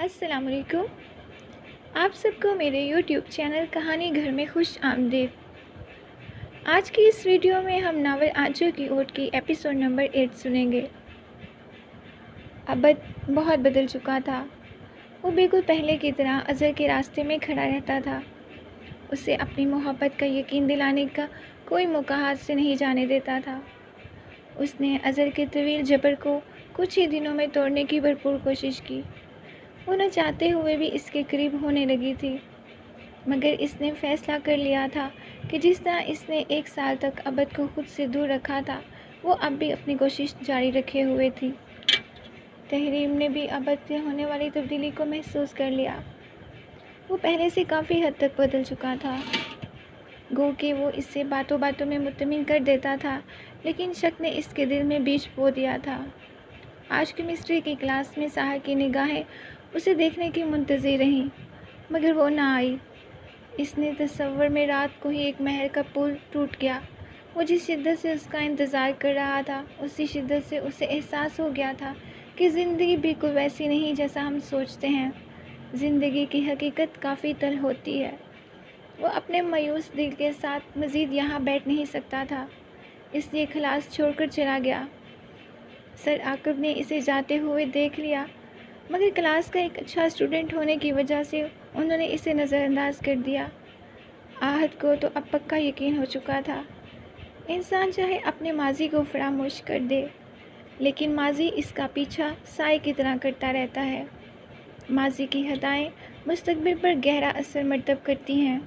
السلام علیکم۔ آپ سب کو میرے یوٹیوب چینل کہانی گھر میں خوش آمدید۔ آج کی اس ویڈیو میں ہم ناول آنچل کی اوٹ کی ایپیسوڈ نمبر 8 سنیں گے۔ عبد بہت بدل چکا تھا۔ وہ بالکل پہلے کی طرح اظہر کے راستے میں کھڑا رہتا تھا۔ اسے اپنی محبت کا یقین دلانے کا کوئی موقع ہاتھ سے نہیں جانے دیتا تھا۔ اس نے اظہر کے طویل جبر کو کچھ ہی دنوں میں توڑنے کی بھرپور کوشش کی۔ وہ نہ چاہتے ہوئے بھی اس کے قریب ہونے لگی تھی، مگر اس نے فیصلہ کر لیا تھا کہ جس طرح اس نے 1 سال تک عبد کو خود سے دور رکھا تھا، وہ اب بھی اپنی کوشش جاری رکھے ہوئے تھی۔ تحریم نے بھی عبد سے ہونے والی تبدیلی کو محسوس کر لیا۔ وہ پہلے سے کافی حد تک بدل چکا تھا۔ گو کہ وہ اس سے باتوں باتوں میں مطمئن کر دیتا تھا، لیکن شک نے اس کے دل میں بیج بو دیا تھا۔ آج کیمسٹری کی کلاس میں ساحر کی نگاہیں اسے دیکھنے کی منتظر رہیں، مگر وہ نہ آئی۔ اس نے تصور میں رات کو ہی ایک مہر کا پل ٹوٹ گیا۔ وہ جس شدت سے اس کا انتظار کر رہا تھا، اسی شدت سے اسے احساس ہو گیا تھا کہ زندگی بالکل ویسی نہیں جیسا ہم سوچتے ہیں۔ زندگی کی حقیقت کافی تلخ ہوتی ہے۔ وہ اپنے مایوس دل کے ساتھ مزید یہاں بیٹھ نہیں سکتا تھا، اس لیے کلاس چھوڑ کر چلا گیا۔ سر عاقب نے اسے جاتے ہوئے دیکھ لیا، مگر کلاس کا ایک اچھا اسٹوڈنٹ ہونے کی وجہ سے انہوں نے اسے نظر انداز کر دیا۔ آہد کو تو اب پکا یقین ہو چکا تھا۔ انسان چاہے اپنے ماضی کو فراموش کر دے، لیکن ماضی اس کا پیچھا سائے کی طرح کرتا رہتا ہے۔ ماضی کی خطائیں مستقبل پر گہرا اثر مرتب کرتی ہیں۔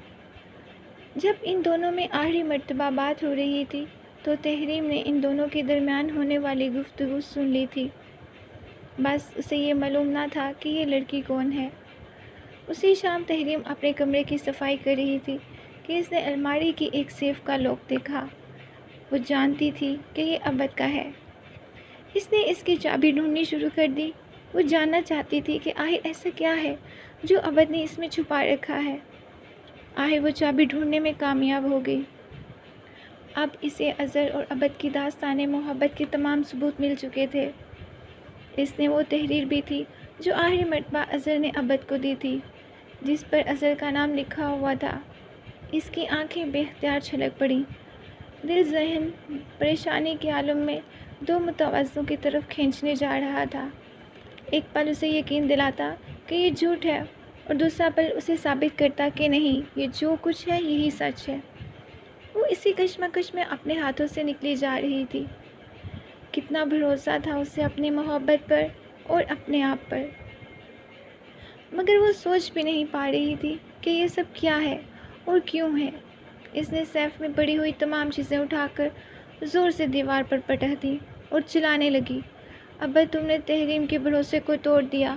جب ان دونوں میں آخری مرتبہ بات ہو رہی تھی تو تحریم نے ان دونوں کے درمیان ہونے والی گفتگو سن لی تھی۔ بس اسے یہ معلوم نہ تھا کہ یہ لڑکی کون ہے۔ اسی شام تحریم اپنے کمرے کی صفائی کر رہی تھی کہ اس نے الماری کی ایک سیف کا لاک دیکھا۔ وہ جانتی تھی کہ یہ عبد کا ہے۔ اس نے اس کی چابی ڈھونڈنی شروع کر دی۔ وہ جاننا چاہتی تھی کہ آخر ایسا کیا ہے جو عبد نے اس میں چھپا رکھا ہے۔ آخر وہ چابی ڈھونڈنے میں کامیاب ہو گئی۔ اب اسے اظہر اور عبد کی داستان محبت کے تمام ثبوت مل چکے تھے۔ اس نے وہ تحریر بھی تھی جو آخری مرتبہ اظہر نے عبد کو دی تھی، جس پر اظہر کا نام لکھا ہوا تھا۔ اس کی آنکھیں بے اختیار چھلک پڑیں۔ دل ذہن پریشانی کے عالم میں دو متوازوں کی طرف کھینچنے جا رہا تھا۔ ایک پل اسے یقین دلاتا کہ یہ جھوٹ ہے، اور دوسرا پل اسے ثابت کرتا کہ نہیں، یہ جو کچھ ہے یہی سچ ہے۔ وہ اسی کشمکش میں اپنے ہاتھوں سے نکلی جا رہی تھی۔ کتنا بھروسہ تھا اسے اپنی محبت پر اور اپنے آپ پر، مگر وہ سوچ بھی نہیں پا رہی تھی کہ یہ سب کیا ہے اور کیوں ہے۔ اس نے سیف میں پڑی ہوئی تمام چیزیں اٹھا کر زور سے دیوار پر پٹک دی اور چلانے لگی، عبد تم نے تحریم کے بھروسے کو توڑ دیا۔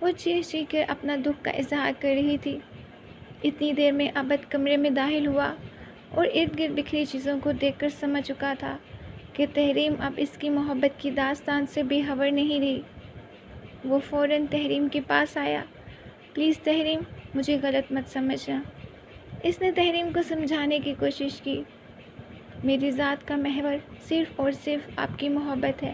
وہ چیخ چیخ کر اپنا دکھ کا اظہار کر رہی تھی۔ اتنی دیر میں عبد کمرے میں داخل ہوا اور ارد گرد بکھری چیزوں کو دیکھ کر سمجھ چکا تھا کہ تحریم اب اس کی محبت کی داستان سے بے خبر نہیں رہی۔ وہ فوراً تحریم کے پاس آیا۔ پلیز تحریم، مجھے غلط مت سمجھنا۔ اس نے تحریم کو سمجھانے کی کوشش کی۔ میری ذات کا محور صرف اور صرف آپ کی محبت ہے،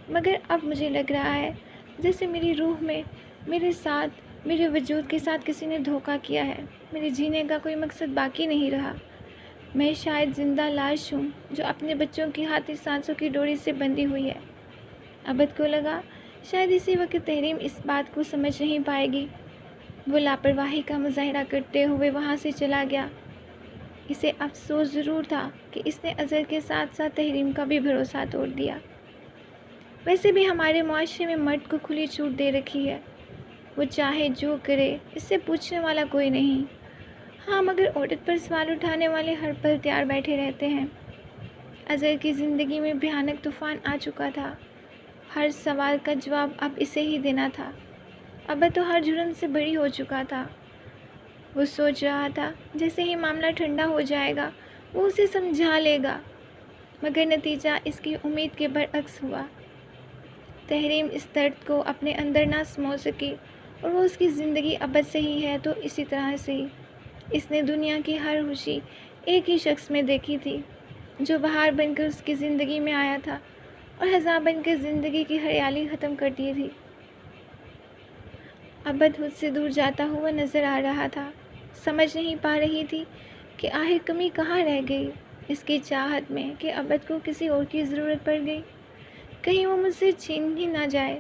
مگر اب مجھے لگ رہا ہے جیسے میری روح میں میرے ساتھ، میرے وجود کے ساتھ کسی نے دھوکہ کیا ہے۔ میرے جینے کا کوئی مقصد باقی نہیں رہا۔ میں شاید زندہ لاش ہوں جو اپنے بچوں کی ہاتھی سانسوں کی ڈوری سے بندھی ہوئی ہے۔ عبد کو لگا شاید اسی وقت تحریم اس بات کو سمجھ نہیں پائے گی۔ وہ لاپرواہی کا مظاہرہ کرتے ہوئے وہاں سے چلا گیا۔ اسے افسوس ضرور تھا کہ اس نے اظہر کے ساتھ ساتھ تحریم کا بھی بھروسہ توڑ دیا۔ ویسے بھی ہمارے معاشرے میں مرد کو کھلی چھوٹ دے رکھی ہے، وہ چاہے جو کرے، اس سے پوچھنے والا کوئی نہیں۔ ہاں، مگر عورت پر سوال اٹھانے والے ہر پل تیار بیٹھے رہتے ہیں۔ اظہر کی زندگی میں بھیانک طوفان آ چکا تھا۔ ہر سوال کا جواب اب اسے ہی دینا تھا۔ عبد تو ہر جرم سے بری ہو چکا تھا۔ وہ سوچ رہا تھا جیسے ہی معاملہ ٹھنڈا ہو جائے گا وہ اسے سمجھا لے گا، مگر نتیجہ اس کی امید کے برعکس ہوا۔ تحریم اس درد کو اپنے اندر نہ سمو سکی، اور وہ اس کی زندگی عبد سے ہی ہے تو اسی طرح سے ہی۔ اس نے دنیا کی ہر خوشی ایک ہی شخص میں دیکھی تھی، جو بہار بن کر اس کی زندگی میں آیا تھا اور خزاں بن کر زندگی کی ہریالی ختم کر دی تھی۔ ابد خود سے دور جاتا ہوا نظر آ رہا تھا۔ سمجھ نہیں پا رہی تھی کہ آخر کمی کہاں رہ گئی اس کی چاہت میں کہ ابد کو کسی اور کی ضرورت پڑ گئی، کہیں وہ مجھ سے چھین ہی نہ جائے۔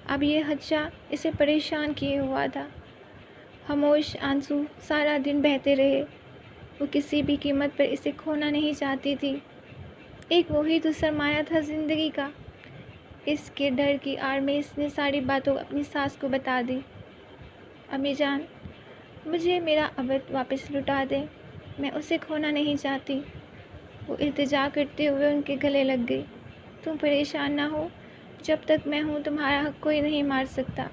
اب یہ خدشہ اسے پریشان کیے ہوا تھا۔ خاموش آنسو سارا دن بہتے رہے۔ وہ کسی بھی قیمت پر اسے کھونا نہیں چاہتی تھی۔ ایک وہی تو سرمایہ تھا زندگی کا۔ اس کے ڈر کی آڑ میں اس نے ساری باتوں اپنی ساس کو بتا دی۔ امی جان، مجھے میرا ابد واپس لوٹا دیں، میں اسے کھونا نہیں چاہتی۔ وہ التجا کرتے ہوئے ان کے گلے لگ گئی۔ تم پریشان نہ ہو، جب تک میں ہوں تمہارا حق کوئی نہیں مار سکتا۔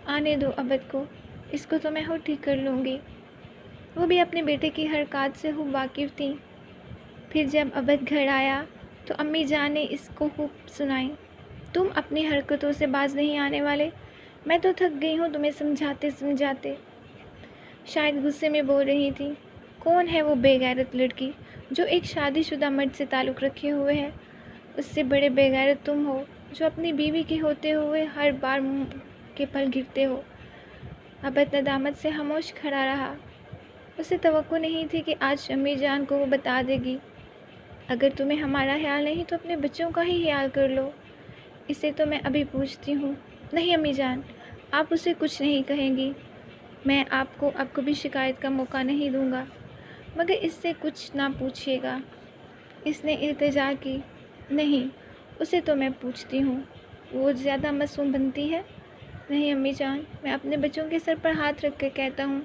آنے دو ابد کو، اس کو تو میں خود ٹھیک کر لوں گی۔ وہ بھی اپنے بیٹے کی حرکات سے خوب واقف تھیں۔ پھر جب ابد گھر آیا تو امی جان نے اس کو خوب سنائی۔ تم اپنی حرکتوں سے باز نہیں آنے والے، میں تو تھک گئی ہوں تمہیں سمجھاتے سمجھاتے۔ شاید غصے میں بول رہی تھی۔ کون ہے وہ بے غیرت لڑکی جو ایک شادی شدہ مرد سے تعلق رکھے ہوئے ہے؟ اس سے بڑے بے غیرت تم ہو جو اپنی بیوی کے ہوتے ہوئے ہر بار منہ کے پھل گرتے ہو۔ ابد ندامت سے خاموش کھڑا رہا۔ اسے توقع نہیں تھی کہ آج امی جان کو وہ بتا دے گی۔ اگر تمہیں ہمارا خیال نہیں تو اپنے بچوں کا ہی خیال کر لو، اسے تو میں ابھی پوچھتی ہوں۔ نہیں امی جان، آپ اسے کچھ نہیں کہیں گی، میں آپ کو اب کبھی شکایت کا موقع نہیں دوں گا، مگر اس سے کچھ نہ پوچھیے گا۔ اس نے التجا کی۔ نہیں، اسے تو میں پوچھتی ہوں، وہ زیادہ معصوم بنتی ہے۔ نہیں امی جان، میں اپنے بچوں کے سر پر ہاتھ رکھ کر کہتا ہوں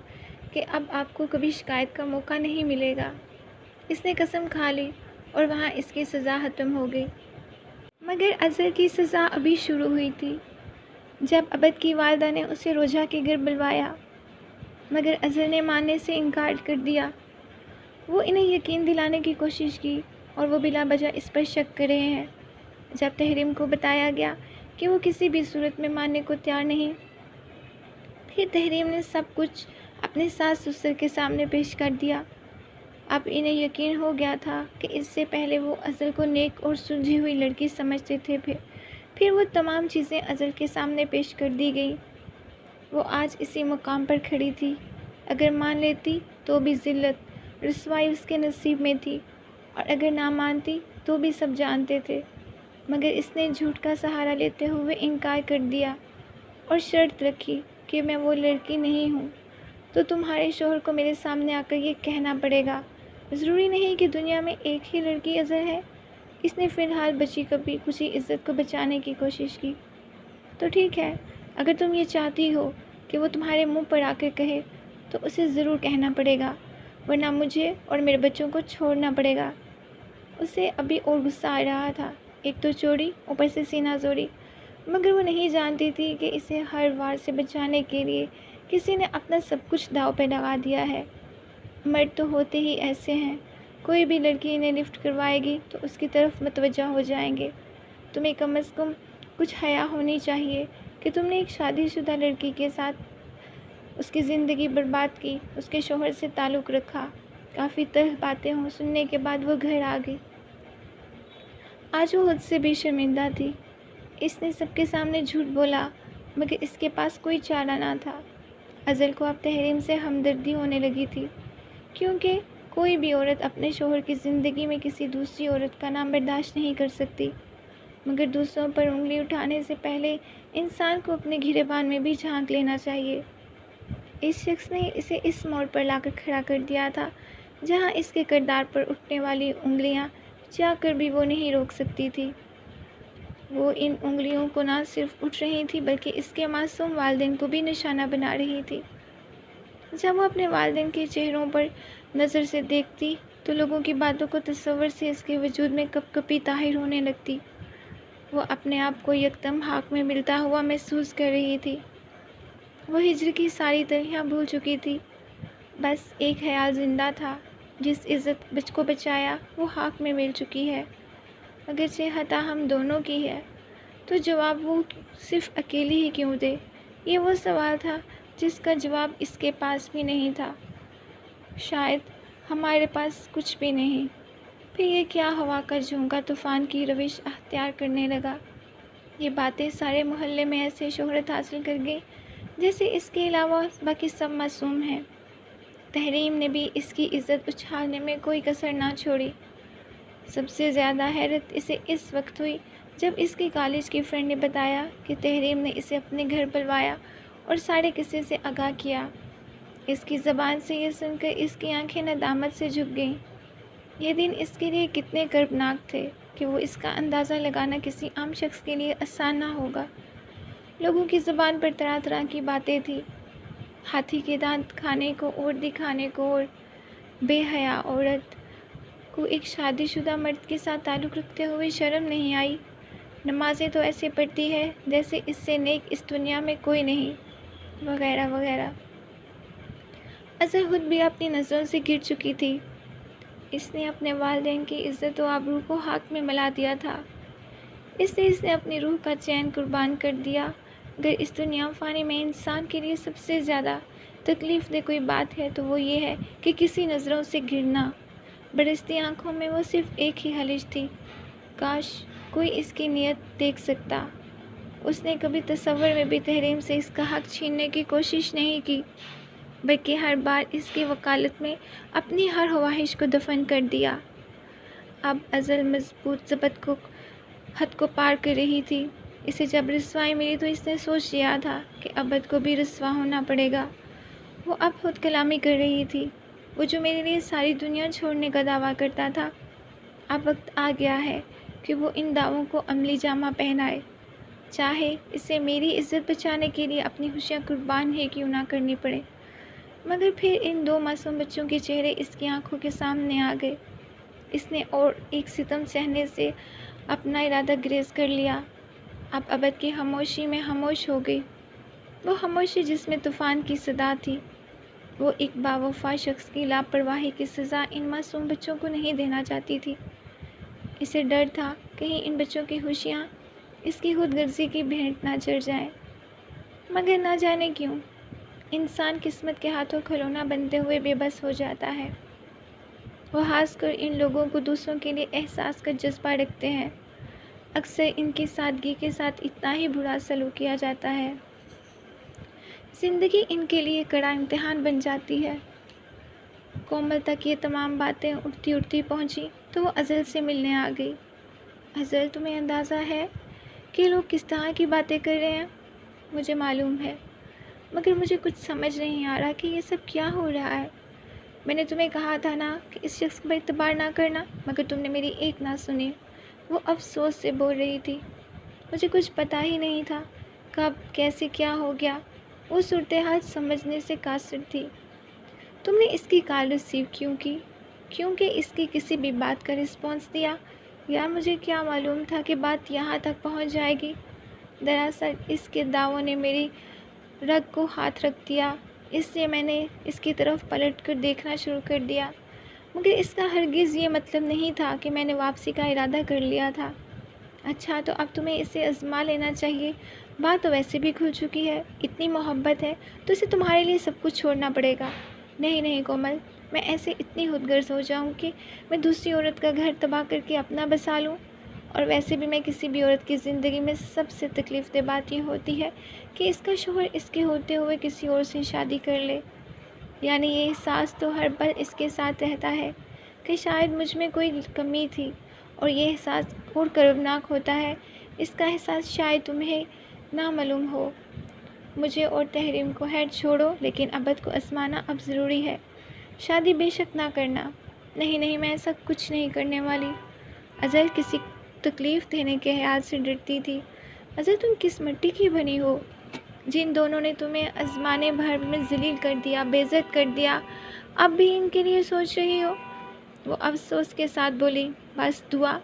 کہ اب آپ کو کبھی شکایت کا موقع نہیں ملے گا۔ اس نے قسم کھا لی اور وہاں اس کی سزا ختم ہو گئی۔ مگر اظہر کی سزا ابھی شروع ہوئی تھی۔ جب ابد کی والدہ نے اسے روجا کے گھر بلوایا، مگر اظہر نے ماننے سے انکار کر دیا۔ وہ انہیں یقین دلانے کی کوشش کی اور وہ بلا وجہ اس پر شک کر رہے ہیں۔ جب تحریم کو بتایا گیا کہ وہ کسی بھی صورت میں ماننے کو تیار نہیں، پھر تحریم نے سب کچھ اپنے ساس سسر کے سامنے پیش کر دیا۔ اب انہیں یقین ہو گیا تھا کہ اس سے پہلے وہ اظہر کو نیک اور سلجھی ہوئی لڑکی سمجھتے تھے، پھر وہ تمام چیزیں اظہر کے سامنے پیش کر دی گئی۔ وہ آج اسی مقام پر کھڑی تھی۔ اگر مان لیتی تو بھی ذلت، رسوائی اس کے نصیب میں تھی، اور اگر نہ مانتی تو بھی سب جانتے تھے۔ مگر اس نے جھوٹ کا سہارا لیتے ہوئے انکار کر دیا اور شرط رکھی کہ میں وہ لڑکی نہیں ہوں، تو تمہارے شوہر کو میرے سامنے آ کر یہ کہنا پڑے گا۔ ضروری نہیں کہ دنیا میں ایک ہی لڑکی اظہر ہے۔ اس نے فی الحال بچی کبھی کچی عزت کو بچانے کی کوشش کی۔ تو ٹھیک ہے، اگر تم یہ چاہتی ہو کہ وہ تمہارے منہ پر آ کر کہے تو اسے ضرور کہنا پڑے گا، ورنہ مجھے اور میرے بچوں کو چھوڑنا پڑے گا۔ اسے ابھی اور غصہ آ رہا تھا، ایک تو چوری، اوپر سے سینہ زوری، مگر وہ نہیں جانتی تھی کہ اسے ہر وار سے بچانے کے لیے کسی نے اپنا سب کچھ داؤ پہ لگا دیا ہے۔ مرد تو ہوتے ہی ایسے ہیں، کوئی بھی لڑکی انہیں لفٹ کروائے گی تو اس کی طرف متوجہ ہو جائیں گے۔ تمہیں کم از کم کچھ حیا ہونی چاہیے کہ تم نے ایک شادی شدہ لڑکی کے ساتھ اس کی زندگی برباد کی، اس کے شوہر سے تعلق رکھا۔ کافی تلخ باتیں سننے کے بعد وہ گھر آ گئی۔ آج وہ خود سے بھی شرمندہ تھی۔ اس نے سب کے سامنے جھوٹ بولا، مگر اس کے پاس کوئی چارہ نہ تھا۔ اظہر کو اب تحریم سے ہمدردی ہونے لگی تھی، کیونکہ کوئی بھی عورت اپنے شوہر کی زندگی میں کسی دوسری عورت کا نام برداشت نہیں کر سکتی، مگر دوسروں پر انگلی اٹھانے سے پہلے انسان کو اپنے گریبان میں بھی جھانک لینا چاہیے۔ اس شخص نے اسے اس موڑ پر لا کر کھڑا کر دیا تھا جہاں اس کے کردار پر اٹھنے والی انگلیاں چاہ کر بھی وہ نہیں روک سکتی تھی۔ وہ ان انگلیوں کو نہ صرف اٹھ رہی تھی بلکہ اس کے معصوم والدین کو بھی نشانہ بنا رہی تھی۔ جب وہ اپنے والدین کے چہروں پر نظر سے دیکھتی تو لوگوں کی باتوں کو تصور سے اس کے وجود میں کپ کپی طاہر ہونے لگتی۔ وہ اپنے آپ کو یکدم خاک میں ملتا ہوا محسوس کر رہی تھی۔ وہ ہجر کی ساری تلخیاں بھول چکی تھی، بس ایک خیال زندہ تھا، جس عزت کو بچایا وہ خاک میں مل چکی ہے۔ اگرچہ خطا ہم دونوں کی ہے، تو جواب وہ صرف اکیلی ہی کیوں دے؟ یہ وہ سوال تھا جس کا جواب اس کے پاس بھی نہیں تھا۔ شاید ہمارے پاس کچھ بھی نہیں۔ پھر یہ کیا ہوا کا جھونکا طوفان کی روش اختیار کرنے لگا۔ یہ باتیں سارے محلے میں ایسے شہرت حاصل کر گئی جیسے اس کے علاوہ باقی سب معصوم ہیں۔ تحریم نے بھی اس کی عزت اچھالنے میں کوئی کسر نہ چھوڑی۔ سب سے زیادہ حیرت اسے اس وقت ہوئی جب اس کی کالج کی فرینڈ نے بتایا کہ تحریم نے اسے اپنے گھر بلوایا اور سارے قصے سے آگاہ کیا۔ اس کی زبان سے یہ سن کر اس کی آنکھیں ندامت سے جھک گئیں۔ یہ دن اس کے لیے کتنے کربناک تھے کہ وہ اس کا اندازہ لگانا کسی عام شخص کے لیے آسان نہ ہوگا۔ لوگوں کی زبان پر طرح طرح کی باتیں تھیں۔ ہاتھی کے دانت کھانے کو اور دکھانے کو، اور بے حیا عورت کو ایک شادی شدہ مرد کے ساتھ تعلق رکھتے ہوئے شرم نہیں آئی، نمازیں تو ایسے پڑھتی ہے جیسے اس سے نیک اس دنیا میں کوئی نہیں، وغیرہ وغیرہ۔ اظہر خود بھی اپنی نظروں سے گر چکی تھی۔ اس نے اپنے والدین کی عزت و آبرو کو خاک میں ملا دیا تھا، اس نے اپنی روح کا چین قربان کر دیا۔ اگر اس دنیا فانی میں انسان کے لیے سب سے زیادہ تکلیف دہ کوئی بات ہے تو وہ یہ ہے کہ کسی نظروں سے گرنا۔ برستی آنکھوں میں وہ صرف ایک ہی خواہش تھی، کاش کوئی اس کی نیت دیکھ سکتا۔ اس نے کبھی تصور میں بھی تحریم سے اس کا حق چھیننے کی کوشش نہیں کی، بلکہ ہر بار اس کی وکالت میں اپنی ہر خواہش کو دفن کر دیا۔ اب ازل مضبوط ضبط کو حد کو پار کر رہی تھی۔ اسے جب رسوائی ملی تو اس نے سوچ لیا تھا کہ ابد کو بھی رسوا ہونا پڑے گا۔ وہ اب خود کلامی کر رہی تھی۔ وہ جو میرے لیے ساری دنیا چھوڑنے کا دعویٰ کرتا تھا، اب وقت آ گیا ہے کہ وہ ان دعووں کو عملی جامہ پہنائے، چاہے اسے میری عزت بچانے کے لیے اپنی خوشیاں قربان ہی کیوں نہ کرنی پڑے۔ مگر پھر ان دو معصوم بچوں کے چہرے اس کی آنکھوں کے سامنے آ گئے۔ اس نے اور ایک ستم سہنے سے اپنا ارادہ گریز کر لیا۔ اب ابد کی خاموشی میں خاموش ہو گئی، وہ خاموشی جس میں طوفان کی صدا تھی۔ وہ ایک باوفا شخص کی لاپرواہی کی سزا ان معصوم بچوں کو نہیں دینا چاہتی تھی۔ اسے ڈر تھا کہیں ان بچوں کی خوشیاں اس کی خود غرضی کی بھینٹ نہ چڑھ جائیں۔ مگر نہ جانے کیوں انسان قسمت کے ہاتھوں کھلونا بنتے ہوئے بے بس ہو جاتا ہے۔ وہ خاص کر ان لوگوں کو دوسروں کے لیے احساس کا جذبہ رکھتے ہیں، اکثر ان کی سادگی کے ساتھ اتنا ہی برا سلوک کیا جاتا ہے۔ زندگی ان کے لیے کڑا امتحان بن جاتی ہے۔ کومل تک یہ تمام باتیں اٹھتی اٹھتی پہنچی تو وہ ازل سے ملنے آ گئی۔ ازل، تمہیں اندازہ ہے کہ لوگ کس طرح کی باتیں کر رہے ہیں؟ مجھے معلوم ہے، مگر مجھے کچھ سمجھ نہیں آ رہا کہ یہ سب کیا ہو رہا ہے۔ میں نے تمہیں کہا تھا نا کہ اس شخص پر اعتبار نہ کرنا، مگر تم نے میری ایک نہ سنی۔ وہ افسوس سے بول رہی تھی۔ مجھے کچھ پتہ ہی نہیں تھا کب کیسے کیا ہو گیا۔ وہ صورتحال سمجھنے سے قاصر تھی۔ تم نے اس کی کال ریسیو کیوں کی؟ کیونکہ اس کی کسی بھی بات کا رسپانس دیا؟ یا مجھے کیا معلوم تھا کہ بات یہاں تک پہنچ جائے گی؟ دراصل اس کے دعووں نے میری رگ کو ہاتھ رکھ دیا، اس لیے میں نے اس کی طرف پلٹ کر دیکھنا شروع کر دیا، مگر اس کا ہرگز یہ مطلب نہیں تھا کہ میں نے واپسی کا ارادہ کر لیا تھا۔ اچھا، تو اب تمہیں اسے آزما لینا چاہیے۔ بات تو ویسے بھی کھل چکی ہے، اتنی محبت ہے تو اسے تمہارے لیے سب کچھ چھوڑنا پڑے گا۔ نہیں نہیں کومل، میں ایسے اتنی خود غرض ہو جاؤں کہ میں دوسری عورت کا گھر تباہ کر کے اپنا بسا لوں؟ اور ویسے بھی میں کسی بھی عورت کی زندگی میں سب سے تکلیف دہ بات یہ ہوتی ہے کہ اس کا شوہر اس کے ہوتے ہوئے کسی اور سے شادی کر لے۔ یعنی یہ احساس تو ہر پل اس کے ساتھ رہتا ہے کہ شاید مجھ میں کوئی کمی تھی، اور یہ احساس اور کربناک ہوتا ہے۔ اس کا احساس شاید تمہیں نہ معلوم ہو۔ مجھے اور تحریم کو خیر چھوڑو، لیکن ابد کو آزمانا اب ضروری ہے۔ شادی بے شک نہ کرنا۔ نہیں نہیں، میں ایسا کچھ نہیں کرنے والی۔ ازل کسی تکلیف دینے کے خیال سے ڈرتی تھی۔ ازل، تم کس مٹی کی بنی ہو؟ جن دونوں نے تمہیں آزمانے بھر میں ذلیل کر دیا، بے عزت کر دیا، اب بھی ان کے لیے سوچ رہی ہو؟ وہ افسوس کے ساتھ بولی۔ بس دعا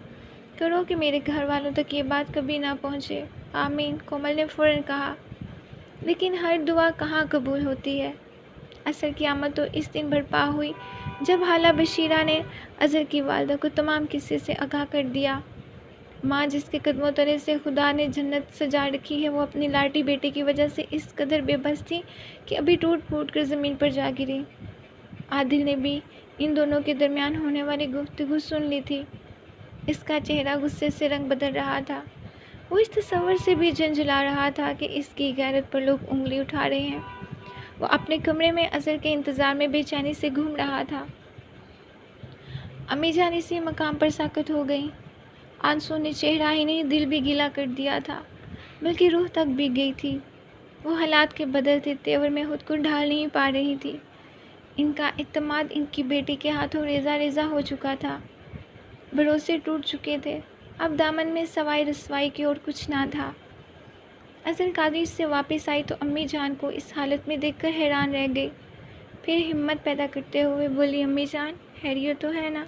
کرو کہ میرے گھر والوں تک یہ بات کبھی نہ پہنچے۔ آمین، کومل نے فوراً کہا۔ لیکن ہر دعا کہاں قبول ہوتی ہے؟ اصل قیامت تو اس دن برپا ہوئی جب حالہ بشیرہ نے ازل کی والدہ کو تمام قصے سے آگاہ کر دیا۔ ماں جس کے قدموں تلے سے خدا نے جنت سجا رکھی ہے، وہ اپنی لاڈلی بیٹے کی وجہ سے اس قدر بے بس تھی کہ ابھی ٹوٹ پھوٹ کر زمین پر جا گری۔ عادل نے بھی ان دونوں کے درمیان ہونے والی گفتگو سن لی تھی۔ اس کا چہرہ غصے سے رنگ بدل رہا تھا۔ وہ اس تصور سے بھی جھنجھلا رہا تھا کہ اس کی غیرت پر لوگ انگلی اٹھا رہے ہیں۔ وہ اپنے کمرے میں اظہر کے انتظار میں بے چینی سے گھوم رہا تھا۔ امی جان اسی مقام پر ساکت ہو گئیں۔ آنسو نے چہرہ ہی نہیں دل بھی گیلا کر دیا تھا، بلکہ روح تک بھیگ گئی تھی۔ وہ حالات کے بدلتے تیور میں خود کو ڈھال نہیں پا رہی تھی۔ ان کا اعتماد ان کی بیٹی کے ہاتھوں ریزہ ریزہ ہو چکا تھا، بھروسے ٹوٹ چکے تھے۔ اب دامن میں سوائے رسوائی کے اور کچھ نہ تھا۔ اظہر کالج سے واپس آئی تو امی جان کو اس حالت میں دیکھ کر حیران رہ گئی۔ پھر ہمت پیدا کرتے ہوئے بولی، امی جان خیریت تو ہے نا؟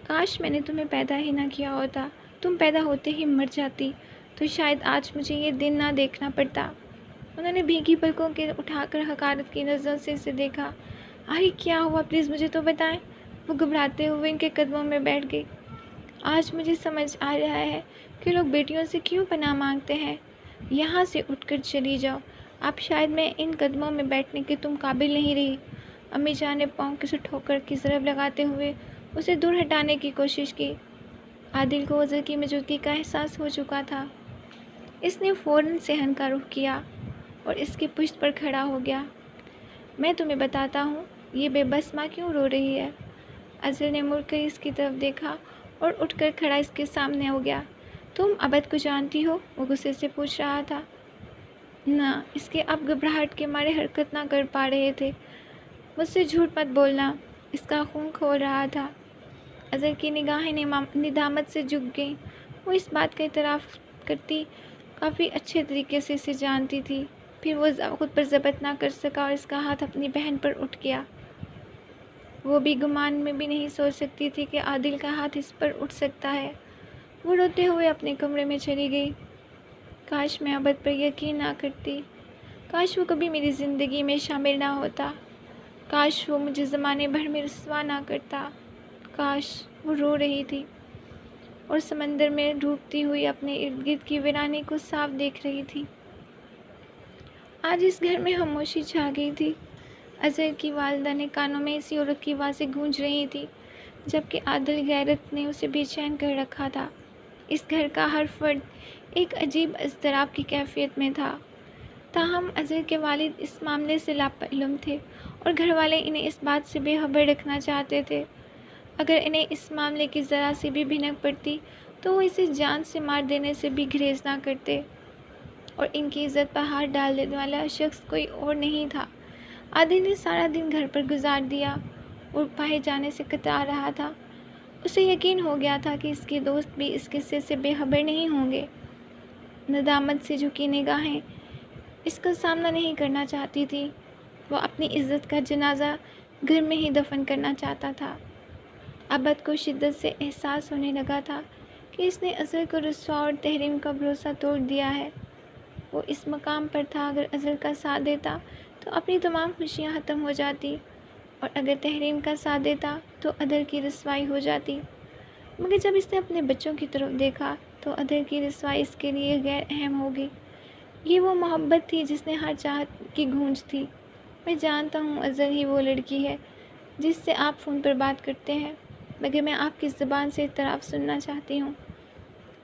کاش میں نے تمہیں پیدا ہی نہ کیا ہوتا، تم پیدا ہوتے ہی مر جاتی تو شاید آج مجھے یہ دن نہ دیکھنا پڑتا۔ انہوں نے بھیگی پلکوں کے اٹھا کر حقارت کی نظروں سے اسے دیکھا۔ آخر کیا ہوا، پلیز مجھے تو بتائیں۔ وہ گھبراتے ہوئے ان کے قدموں میں بیٹھ گئی۔ آج مجھے سمجھ آ رہا ہے کہ لوگ بیٹیوں سے کیوں پناہ مانگتے ہیں۔ یہاں سے اٹھ کر چلی جاؤ، اب شاید میں ان قدموں میں بیٹھنے کے تم قابل نہیں رہی۔ امی جان نے پاؤں کی ٹھوکر کی ضرب لگاتے ہوئے اسے دور ہٹانے کی کوشش کی۔ عادل کو اظہر کی موجودگی کا احساس ہو چکا تھا۔ اس نے فوراً صحن کا رخ کیا اور اس کی پشت پر کھڑا ہو گیا۔ میں تمہیں بتاتا ہوں، یہ بے بس ماں کیوں رو رہی ہے۔ اظہر نے مڑ کر اس کی طرف دیکھا اور اٹھ کر کھڑا اس کے سامنے ہو گیا۔ تم ابد کو جانتی ہو؟ وہ غصے سے پوچھ رہا تھا۔ نہ، اس کے اب گھبراہٹ کے مارے حرکت نہ کر پا رہے تھے۔ مجھ سے جھوٹ مت بولنا، اس کا خون کھول رہا تھا۔ اظہر کی نگاہیں ندامت سے جھک گئیں۔ وہ اس بات کا اعتراف کرتی کافی اچھے طریقے سے اسے جانتی تھی، پھر وہ خود پر ضبط نہ کر سکا اور اس کا ہاتھ اپنی بہن پر اٹھ گیا۔ وہ بھی گمان میں بھی نہیں سوچ سکتی تھی کہ عادل کا ہاتھ اس پر اٹھ سکتا ہے۔ وہ روتے ہوئے اپنے کمرے میں چلی گئی۔ کاش میں ابد پر یقین نہ کرتی، کاش وہ کبھی میری زندگی میں شامل نہ ہوتا، کاش وہ مجھے زمانے بھر میں رسوا نہ کرتا، کاش۔ وہ رو رہی تھی اور سمندر میں ڈوبتی ہوئی اپنے ارد گرد کی ویرانے کو صاف دیکھ رہی تھی۔ آج اس گھر میں خاموشی چھا گئی تھی۔ اظہر کی والدہ نے کانوں میں اسی عورت کی آوازیں گونج رہی تھی، جبکہ عادل غیرت نے اسے بے چین کر رکھا تھا۔ اس گھر کا ہر فرد ایک عجیب اضطراب کی کیفیت میں تھا۔ تاہم اظہر کے والد اس معاملے سے لاعلم تھے اور گھر والے انہیں اس بات سے بے خبر رکھنا چاہتے تھے۔ اگر انہیں اس معاملے کی ذرا سی بھی بھنک پڑتی تو وہ اسے جان سے مار دینے سے بھی گریز نہ کرتے، اور ان کی عزت پر ہاتھ ڈال دینے والا شخص کوئی اور نہیں تھا۔ عادل نے سارا دن گھر پر گزار دیا اور باہر جانے سے کترا رہا تھا۔ اسے یقین ہو گیا تھا کہ اس کے دوست بھی اس قصے سے بے خبر نہیں ہوں گے۔ ندامت سے جھکی نگاہیں اس کا سامنا نہیں کرنا چاہتی تھی۔ وہ اپنی عزت کا جنازہ گھر میں ہی دفن کرنا چاہتا تھا۔ ابد کو شدت سے احساس ہونے لگا تھا کہ اس نے اظہر کو رسوا اور تحریم کا بھروسہ توڑ دیا ہے۔ وہ اس مقام پر تھا، اگر اظہر کا ساتھ دیتا تو اپنی تمام خوشیاں ختم ہو جاتی، اور اگر تحریم کا ساتھ دیتا تو اظہر کی رسوائی ہو جاتی۔ مگر جب اس نے اپنے بچوں کی طرف دیکھا تو اظہر کی رسوائی اس کے لیے غیر اہم ہو گئی۔ یہ وہ محبت تھی جس نے ہر چاہت کی گونج تھی۔ میں جانتا ہوں اظہر ہی وہ لڑکی ہے جس سے آپ فون پر بات کرتے ہیں، مگر میں آپ کی زبان سے اعتراف سننا چاہتی ہوں۔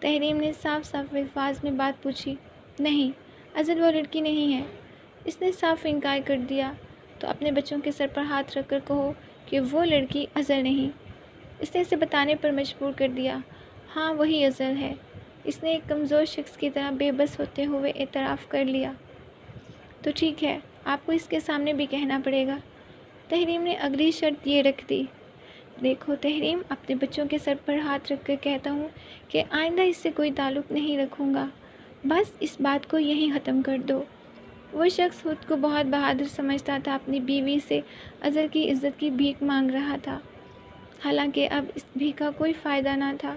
تحریم نے صاف صاف الفاظ میں بات پوچھی۔ نہیں، اظہر وہ لڑکی نہیں ہے۔ اس نے صاف انکار کر دیا۔ تو اپنے بچوں کے سر پر ہاتھ رکھ کر کہو کہ وہ لڑکی اظہر نہیں۔ اس نے اسے بتانے پر مجبور کر دیا۔ ہاں، وہی اظہر ہے۔ اس نے ایک کمزور شخص کی طرح بے بس ہوتے ہوئے اعتراف کر لیا۔ تو ٹھیک ہے، آپ کو اس کے سامنے بھی کہنا پڑے گا۔ تحریم نے اگلی شرط یہ رکھ دی۔ دیکھو تحریم، اپنے بچوں کے سر پر ہاتھ رکھ کر کہتا ہوں کہ آئندہ اس سے کوئی تعلق نہیں رکھوں گا۔ بس اس بات کو یہیں ختم کر دو۔ وہ شخص خود کو بہت بہادر سمجھتا تھا، اپنی بیوی سے اظہر کی عزت کی بھیک مانگ رہا تھا۔ حالانکہ اب اس بھیک کا کوئی فائدہ نہ تھا۔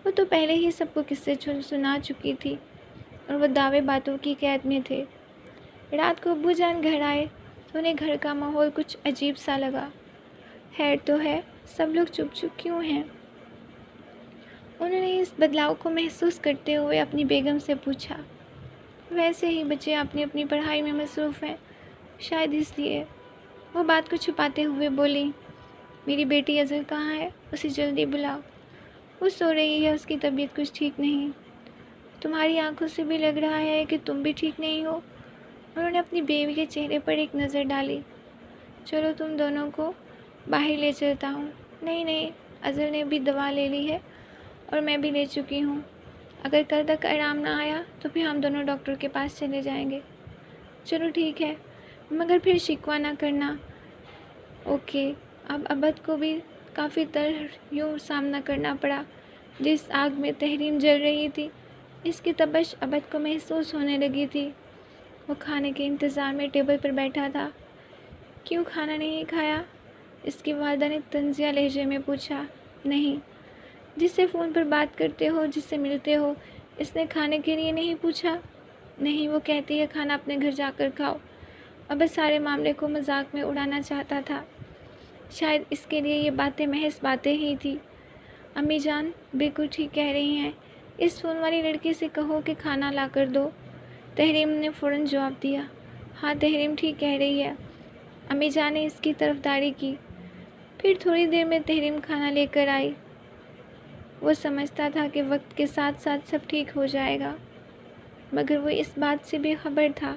وہ تو پہلے ہی سب کو قصے سنا چکی تھی اور وہ دعوے باتوں کی قید میں تھے۔ رات کو ابو جان گھر آئے تو انہیں گھر کا ماحول کچھ عجیب سا لگا۔ خیر تو ہے، سب لوگ چپ چپ کیوں ہیں؟ انہوں نے اس بدلاؤ کو محسوس کرتے ہوئے اپنی بیگم سے پوچھا۔ ویسے ہی بچے اپنی اپنی پڑھائی میں مصروف ہیں، شاید اس لیے۔ وہ بات کو چھپاتے ہوئے بولی، میری بیٹی اظہر کہاں ہے؟ اسے جلدی بلاؤ، وہ سو رہی ہے، اس کی طبیعت کچھ ٹھیک نہیں۔ تمہاری آنکھوں سے بھی لگ رہا ہے کہ تم بھی ٹھیک نہیں ہو۔ انہوں نے اپنی بیوی کے چہرے پر ایک نظر ڈالی۔ چلو تم دونوں کو باہر لے چلتا ہوں۔ نہیں نہیں، اظہر نے بھی دوا لے لی ہے اور میں بھی لے چکی ہوں۔ اگر کل تک آرام نہ آیا تو پھر ہم دونوں ڈاکٹر کے پاس چلے جائیں گے۔ چلو ٹھیک ہے، مگر پھر شکوہ نہ کرنا۔ اوکے۔ اب ابد کو بھی کافی یوں سامنا کرنا پڑا۔ جس آگ میں تحریم جل رہی تھی، اس کی تپش ابد کو محسوس ہونے لگی تھی۔ وہ کھانے کے انتظار میں ٹیبل پر بیٹھا تھا۔ کیوں کھانا نہیں کھایا؟ اس کی والدہ نے طنزیہ لہجے میں پوچھا۔ نہیں۔ جس سے فون پر بات کرتے ہو، جس سے ملتے ہو، اس نے کھانے کے لیے نہیں پوچھا؟ نہیں، وہ کہتی ہے کھانا اپنے گھر جا کر کھاؤ۔ ابد سارے معاملے کو مذاق میں اڑانا چاہتا تھا۔ شاید اس کے لیے یہ باتیں محض باتیں ہی تھیں۔ امی جان بالکل ٹھیک کہہ رہی ہیں، اس فون والی لڑکی سے کہو کہ کھانا لا کر دو۔ تحریم نے فوراً جواب دیا۔ ہاں تحریم ٹھیک کہہ رہی ہے۔ امی جان نے اس کی طرفداری کی۔ پھر تھوڑی دیر میں تحریم کھانا لے کر آئی۔ وہ سمجھتا تھا کہ وقت کے ساتھ ساتھ سب ٹھیک ہو جائے گا، مگر وہ اس بات سے بھی خبر تھا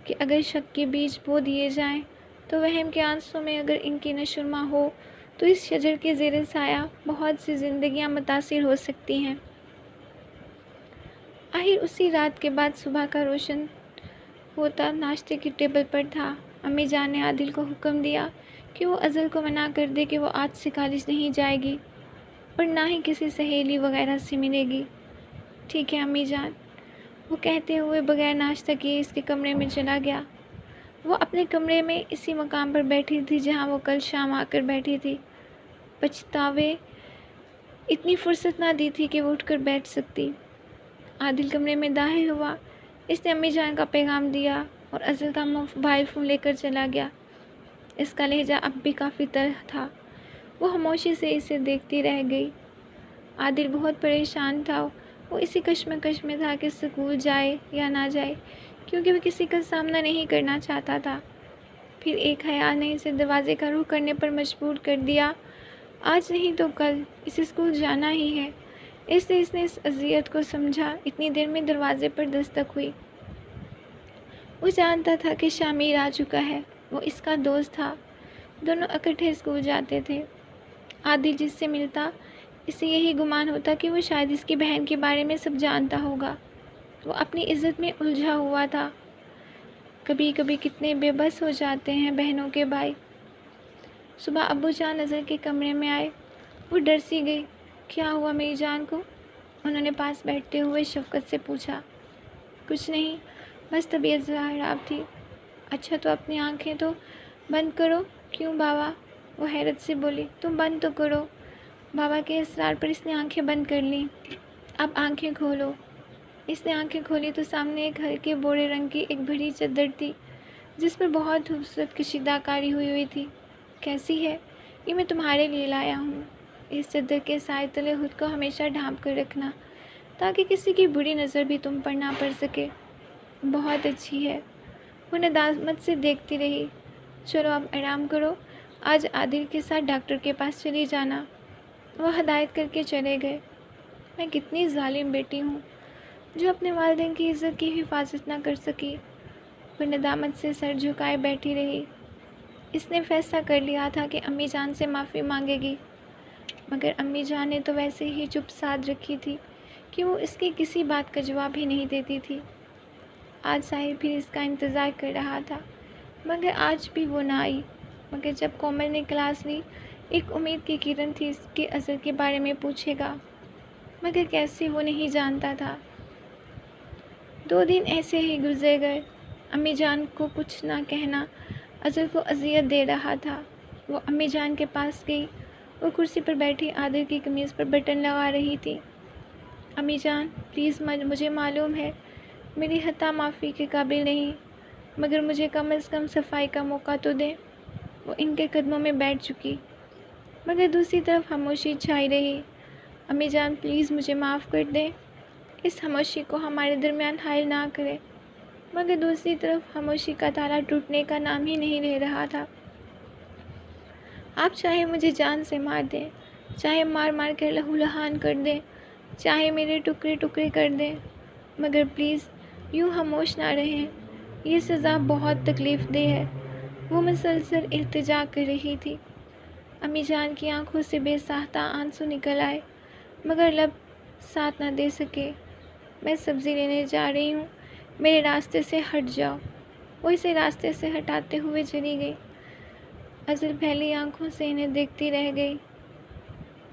کہ اگر شک کے بیج بو دیے جائیں تو وہم کے آنسوں میں اگر ان کی نشوونما ہو تو اس شجر کے زیر سایہ بہت سی زندگیاں متاثر ہو سکتی ہیں۔ آخر اسی رات کے بعد صبح کا روشن ہوتا ناشتے کی ٹیبل پر تھا۔ امی جان نے عادل کو حکم دیا کہ وہ اظہر کو منع کر دے کہ وہ آج سے کالج نہیں جائے گی اور نہ ہی کسی سہیلی وغیرہ سے ملے گی۔ ٹھیک ہے امی جان، وہ کہتے ہوئے بغیر ناشتہ کیے اس کے کمرے میں چلا گیا۔ وہ اپنے کمرے میں اسی مقام پر بیٹھی تھی جہاں وہ کل شام آ کر بیٹھی تھی۔ پچھتاوے اتنی فرصت نہ دی تھی کہ وہ اٹھ کر بیٹھ سکتی۔ عادل کمرے میں داخل ہوا۔ اس نے امی جان کا پیغام دیا اور اظہر کا موبائل فون لے کر چلا گیا۔ اس کا لہجہ اب بھی کافی تلخ تھا۔ وہ خاموشی سے اسے دیکھتی رہ گئی۔ عادل بہت پریشان تھا۔ وہ اسی کشمکش میں تھا کہ اسکول جائے یا نہ جائے، کیونکہ وہ کسی کا سامنا نہیں کرنا چاہتا تھا۔ پھر ایک خیال نے اسے دروازے کا رخ کرنے پر مجبور کر دیا۔ آج نہیں تو کل اسے اسکول جانا ہی ہے۔ اس لیے اس نے اس اذیت کو سمجھا۔ اتنی دیر میں دروازے پر دستک ہوئی۔ وہ جانتا تھا کہ شامیر آ چکا ہے۔ وہ اس کا دوست تھا، دونوں اکٹھے اسکول جاتے تھے۔ عادل جس سے ملتا اسے یہی گمان ہوتا کہ وہ شاید اس کی بہن کے بارے میں سب جانتا ہوگا۔ وہ اپنی عزت میں الجھا ہوا تھا۔ کبھی کبھی کتنے بے بس ہو جاتے ہیں بہنوں کے بھائی۔ صبح ابو جان اظہر کے کمرے میں آئے۔ وہ ڈر سی گئی۔ کیا ہوا میری جان کو؟ انہوں نے پاس بیٹھتے ہوئے شفقت سے پوچھا۔ کچھ نہیں، بس طبیعت ذرا خراب تھی۔ اچھا تو اپنی آنکھیں تو بند کرو۔ کیوں بابا؟ وہ حیرت سے بولی۔ تم بند تو کرو۔ بابا کے اصرار پر اس نے آنکھیں بند کر لیں۔ اب آنکھیں کھولو۔ اس نے آنکھیں کھولی تو سامنے ایک ہلکے بورے رنگ کی ایک بڑی چادر تھی جس پر بہت خوبصورت کشیدہ کاری ہوئی تھی۔ کیسی ہے؟ یہ میں تمہارے لیے لایا ہوں۔ اس چادر کے سائے تلے خود کو ہمیشہ ڈھانپ کر رکھنا تاکہ کسی کی بری نظر بھی تم پر نہ پڑ سکے۔ بہت اچھی ہے۔ وہ ندامت سے دیکھتی رہی۔ چلو اب آرام کرو۔ آج عادل کے ساتھ ڈاکٹر کے پاس چلی جانا۔ وہ ہدایت کر کے چلے گئے۔ میں کتنی ظالم بیٹی ہوں جو اپنے والدین کی عزت کی حفاظت نہ کر سکی۔ وہ ندامت سے سر جھکائے بیٹھی رہی۔ اس نے فیصلہ کر لیا تھا کہ امی جان سے معافی مانگے گی، مگر امی جان نے تو ویسے ہی چپ سادھ رکھی تھی کہ وہ اس کی کسی بات کا جواب ہی نہیں دیتی تھی۔ آج ظاہر بھی اس کا انتظار کر رہا تھا، مگر آج بھی وہ نہ آئی۔ مگر جب کومل نے کلاس لی، ایک امید کی کرن تھی اس کے اظہر کے بارے میں پوچھے گا، مگر کیسے وہ نہیں جانتا تھا۔ 2 دن ایسے ہی گزر گئے۔ امی جان کو کچھ نہ کہنا اظہر کو اذیت دے رہا تھا۔ وہ امی جان کے پاس گئی۔ وہ کرسی پر بیٹھی عادل کی قمیض پر بٹن لگا رہی تھی۔ امی جان پلیز، مجھے معلوم ہے میری خطا معافی کے قابل نہیں، مگر مجھے کم از کم صفائی کا موقع تو دیں۔ وہ ان کے قدموں میں بیٹھ چکی، مگر دوسری طرف خاموشی چھائی رہی۔ امی جان پلیز مجھے معاف کر دیں۔ اس خاموشی کو ہمارے درمیان حائل نہ کریں۔ مگر دوسری طرف خاموشی کا تالا ٹوٹنے کا نام ہی نہیں لے رہا تھا۔ آپ چاہے مجھے جان سے مار دیں، چاہے مار مار کر لہو لہان کر دیں، چاہے میرے ٹکڑے ٹکڑے کر دیں، مگر پلیز یوں خاموش نہ رہیں، یہ سزا بہت تکلیف دہ ہے۔ وہ مسلسل التجا کر رہی تھی۔ امی جان کی آنکھوں سے بے ساختہ آنسو نکل آئے، مگر لب ساتھ نہ دے سکے۔ میں سبزی لینے جا رہی ہوں، میرے راستے سے ہٹ جاؤ۔ وہ اسے راستے سے ہٹاتے ہوئے چلی گئی۔ اظہر پھیلی آنکھوں سے انہیں دیکھتی رہ گئی۔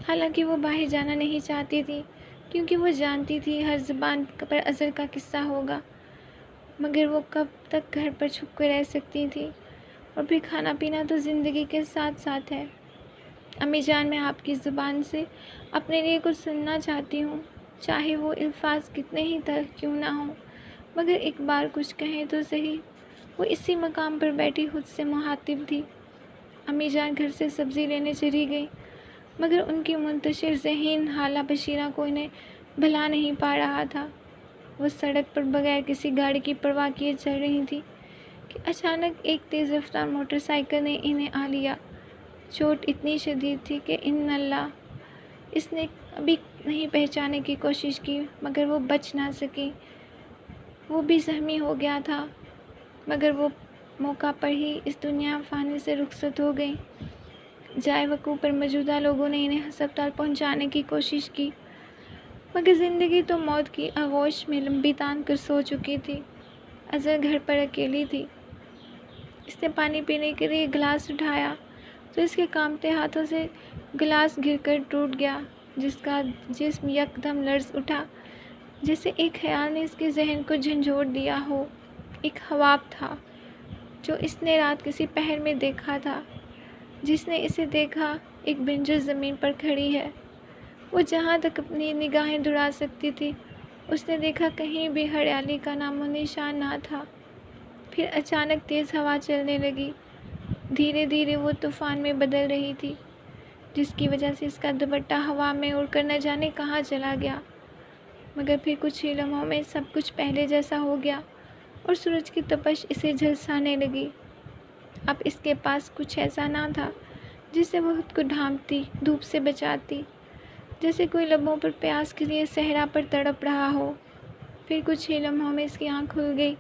حالانکہ وہ باہر جانا نہیں چاہتی تھی، کیونکہ وہ جانتی تھی ہر زبان پر اظہر کا قصہ ہوگا، مگر وہ کب تک گھر پر چھپ کر رہ سکتی تھی؟ اور پھر کھانا پینا تو زندگی کے ساتھ ساتھ ہے۔ امی جان، میں آپ کی زبان سے اپنے لیے کچھ سننا چاہتی ہوں، چاہے وہ الفاظ کتنے ہی تلخ کیوں نہ ہوں، مگر ایک بار کچھ کہیں تو صحیح۔ وہ اسی مقام پر بیٹھی خود سے مخاطب تھی۔ امی جان گھر سے سبزی لینے چلی گئی، مگر ان کی منتشر ذہن حالہ بشیرہ کو انہیں بھلا نہیں پا رہا تھا۔ وہ سڑک پر بغیر کسی گاڑی کی پرواہ کیے چل رہی تھی کہ اچانک ایک تیز رفتار موٹر سائیکل نے انہیں آ لیا۔ چوٹ اتنی شدید تھی کہ ان اللہ! اس نے ابھی نہیں پہچانے کی کوشش کی، مگر وہ بچ نہ سکی۔ وہ بھی زخمی ہو گیا تھا، مگر وہ موقع پر ہی اس دنیا فانی سے رخصت ہو گئی۔ جائے وقوع پر موجودہ لوگوں نے انہیں ہسپتال پہنچانے کی کوشش کی، مگر زندگی تو موت کی آغوش میں لمبی تان کر سو چکی تھی۔ اظہر گھر پر اکیلی تھی۔ اس نے پانی پینے کے لیے گلاس اٹھایا تو اس کے کانپتے ہاتھوں سے گلاس گر کر ٹوٹ گیا، جس کا جسم یکدم لرز اٹھا، جیسے ایک خیال نے اس کے ذہن کو جھنجھوڑ دیا ہو۔ ایک خواب تھا جو اس نے رات کسی پہر میں دیکھا تھا۔ جس نے اسے دیکھا ایک بنجر زمین پر کھڑی ہے۔ وہ جہاں تک اپنی نگاہیں دوڑا سکتی تھی، اس نے دیکھا کہیں بھی ہریالی کا نام و نشان نہ تھا۔ پھر اچانک تیز ہوا چلنے لگی۔ دھیرے دھیرے وہ طوفان میں بدل رہی تھی، جس کی وجہ سے اس کا دوپٹہ ہوا میں اڑ کر نہ جانے کہاں چلا گیا۔ مگر پھر کچھ ہی لمحوں میں سب کچھ پہلے جیسا ہو گیا اور سورج کی تپش اسے جھلسانے لگی۔ اب اس کے پاس کچھ ایسا نہ تھا جس سے وہ خود کو ڈھانپتی، دھوپ سے بچاتی، جیسے کوئی لبوں پر پیاس کے لیے صحرا پر تڑپ رہا ہو۔ پھر کچھ ہی لمحوں میں اس کی آنکھ کھل گئی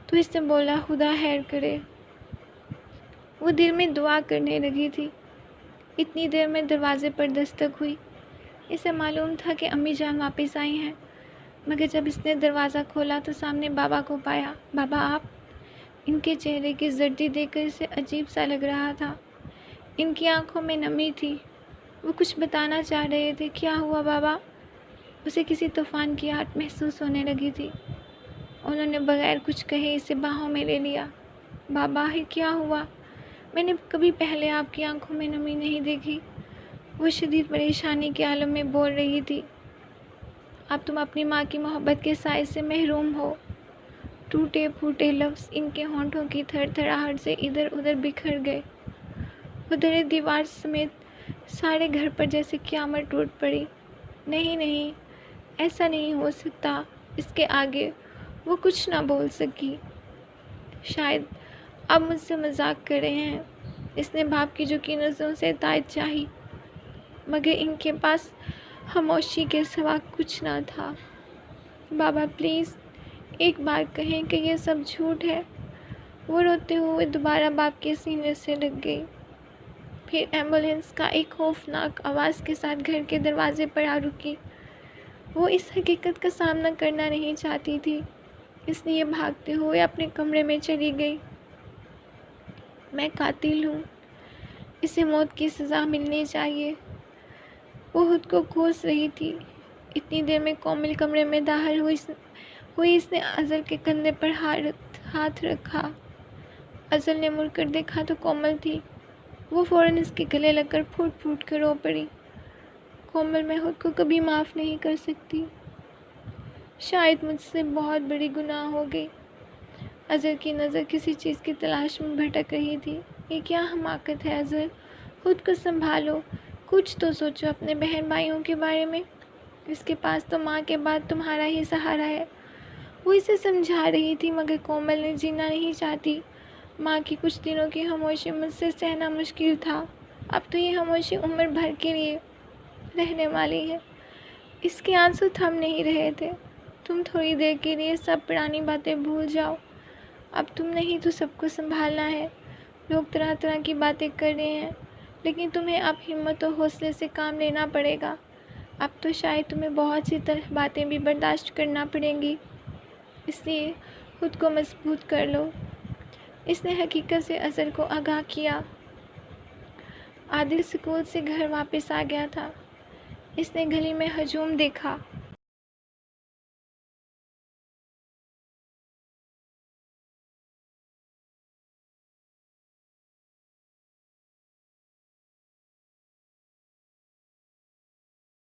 تو اس نے بولا، خدا خیر کرے۔ وہ دل میں دعا کرنے لگی تھی۔ اتنی دیر میں دروازے پر دستک ہوئی۔ اسے معلوم تھا کہ امی جان واپس آئی ہیں، مگر جب اس نے دروازہ کھولا تو سامنے بابا کو پایا۔ بابا آپ؟ ان کے چہرے کی زردی دیکھ کر اسے عجیب سا لگ رہا تھا۔ ان کی آنکھوں میں نمی تھی۔ وہ کچھ بتانا چاہ رہے تھے۔ کیا ہوا بابا؟ اسے کسی طوفان کی آہٹ محسوس ہونے لگی تھی۔ انہوں نے بغیر کچھ کہے اسے باہوں میں لے لیا۔ بابا کیا ہوا؟ میں نے کبھی پہلے آپ کی آنکھوں میں نمی نہیں دیکھی۔ وہ شدید پریشانی کے عالم میں بول رہی تھی۔ اب تم اپنی ماں کی محبت کے سائے سے محروم ہو۔ ٹوٹے پھوٹے لفظ ان کے ہونٹوں کی تھر تھراہٹ سے ادھر ادھر بکھر گئے۔ ادھر دیوار سمیت سارے گھر پر جیسے قیامت ٹوٹ پڑی۔ نہیں نہیں، ایسا نہیں ہو سکتا۔ اس کے آگے وہ کچھ نہ بول سکی۔ شاید آپ مجھ سے مذاق کر رہے ہیں۔ اس نے باپ کی جھکی نظروں سے تائید چاہی، مگر ان کے پاس خاموشی کے سوا کچھ نہ تھا۔ بابا پلیز ایک بار کہیں کہ یہ سب جھوٹ ہے۔ وہ روتے ہوئے دوبارہ باپ کے سینے سے لگ گئی۔ پھر ایمبولینس کا ایک خوفناک آواز کے ساتھ گھر کے دروازے پر آ رکی۔ وہ اس حقیقت کا سامنا کرنا نہیں چاہتی تھی، اس لیے بھاگتے ہوئے اپنے کمرے میں چلی گئی۔ میں قاتل ہوں، اسے موت کی سزا ملنی چاہیے، وہ خود کو کوس رہی تھی۔ اتنی دیر میں کومل کمرے میں داخل ہوئی۔ اس نے اظہر کے کندھے پر ہاتھ رکھا۔ اظہر نے مڑ کر دیکھا تو کومل تھی۔ وہ فوراً اس کے گلے لگ کر پھوٹ پھوٹ کر رو پڑی۔ کومل، میں خود کو کبھی معاف نہیں کر سکتی۔ شاید مجھ سے بہت بڑی گناہ ہو گئی۔ اظہر کی نظر کسی چیز کی تلاش میں بھٹک رہی تھی۔ یہ کیا حماقت ہے اظہر، خود کو سنبھالو، کچھ تو سوچو اپنے بہن بھائیوں کے بارے میں۔ اس کے پاس تو ماں کے بعد تمہارا ہی سہارا ہے۔ وہ اسے سمجھا رہی تھی، مگر کومل نے جینا نہیں چاہتی۔ ماں کی کچھ دنوں کی خاموشی مجھ سے سہنا مشکل تھا، اب تو یہ خاموشی عمر بھر کے لیے رہنے والی ہے۔ اس کے آنسو تھم نہیں رہے تھے۔ تم تھوڑی دیر کے لیے سب پرانی باتیں بھول جاؤ۔ اب تم نہیں تو سب کو سنبھالنا ہے۔ لوگ طرح طرح کی باتیں کر رہے ہیں، لیکن تمہیں اب ہمت و حوصلے سے کام لینا پڑے گا۔ اب تو شاید تمہیں بہت سی طرح باتیں بھی برداشت کرنا پڑیں گی، اس لیے خود کو مضبوط کر لو۔ اس نے حقیقت سے اظہر کو آگاہ کیا۔ عادل اسکول سے گھر واپس آ گیا تھا۔ اس نے گلی میں ہجوم دیکھا۔